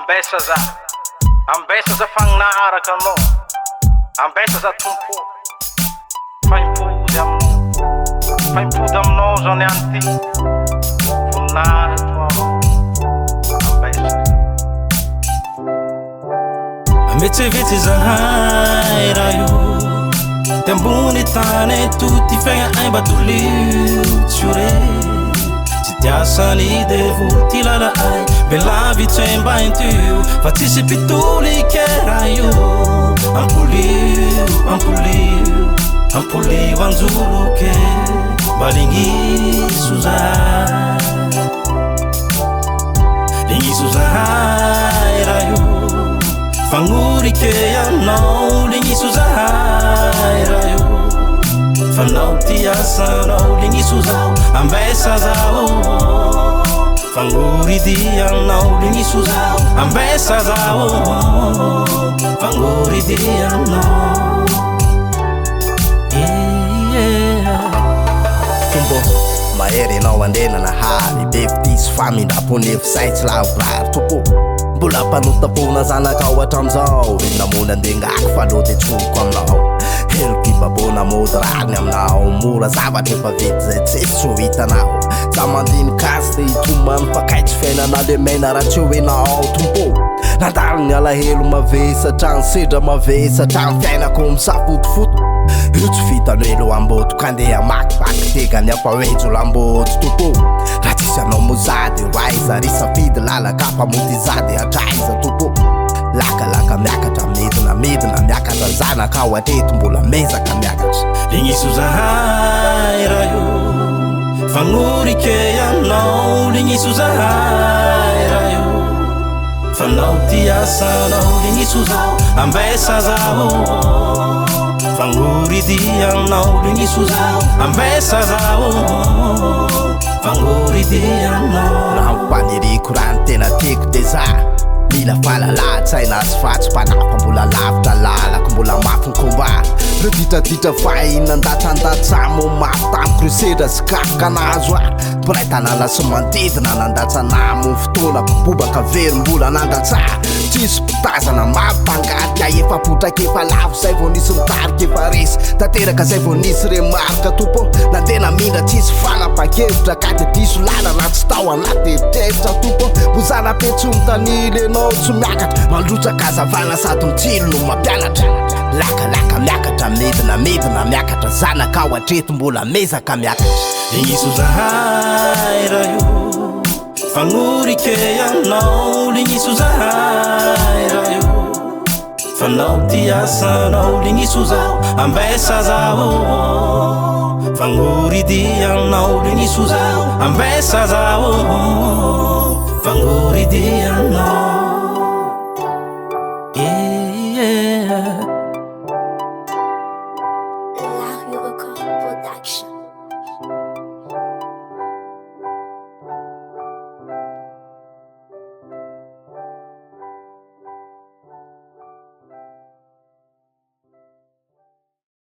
Ambesa zaho, ambesa zaho fagnaraka anao, ambesa zaho tompo, faimpody aminao zao niany ty, voninahitra ambesa. Ametsevetsy zahay raha io, ty ambony tany eto ty fiaigna aimba dolio tsy ore. Tiasany devo ti lala ai Bellavi cemba in tu Fa tsisy pitolike raha io Ampolio anjoloke Balinghiso zahay Linghiso zahay raha io Fagnurike anao Linghiso zahay raha io Fanao tiasanao Linghiso zaho Ambesa zaho Fanguridianao Linghiso zaho Ambesa zaho Fanguridianao Tumbo mahery anao andena na haly Bevitisy famindraponefo saitsy lavorary tompo Mbola mpanotapona zanakao hatramizao Namona andengako faloha de tsoko aminao Helky babona mody rariny aminao Mora zavatra efa vety zay tsesy tsy ho hitanao Za mandiny kasy de hitomany fakaitsy fiainana le maina raha tsy ho enao tompo Nandalo ny alahelo mavesatra ny sedra mavesatra ny fiainako misafotofoto Io tsy vitanoelo amboto kandeha makivaky tegany ampahoejo lamboto tompo Raha tsisy anao mozady raiza risafidy lalakafa mody zady atraiza tompo Lakalaka miakatra midina miakatra zanaka ao atreto mbola mezaka miakatra Linghiso zahay raha io Fagnorike anao Linghiso zahay raha io Fanao tiasanao Linghiso zaho Ambesa zaho Fanguridianao Linghiso zaho Ambesa zaho Fanguridianao Raha mpaniriko raha ny tena tiako de za Mila fahalala-tsaina azy fatsy mpanafa mbola lavitra lalako mbola mafy ny komba Reo ditraditra fahinandatsandatsamo mafy tamiko reo sedra sy kafoka nazo a Mpiray tanàna sy manodidina nandatsanamo fotoana bobaka very mbola nandatsa Tsisy mpitazana mampangatika efa potraka efa lavo zay vao nisy mitarika efa resy Tanteraka zay vao nisy remarika tompo Nandena mindra tsisy fanapa-kevitra ka de diso lalana tsy tao anaty eritreritra tompo Bozana petso mitanily anao tsy miakatra Mandrotsaka azavana sady mitsilo no mampianatra Lakalaka miakatra midina miakatra Zanaka ao atreto mbola mezaka miakatra Linghiso zahay raha io Fagnorike anao Linghiso zahay raha io Fanao tiasanao Linghiso zaho Ambesa zaho Fanguridianao Linghiso zaho Ambesa zaho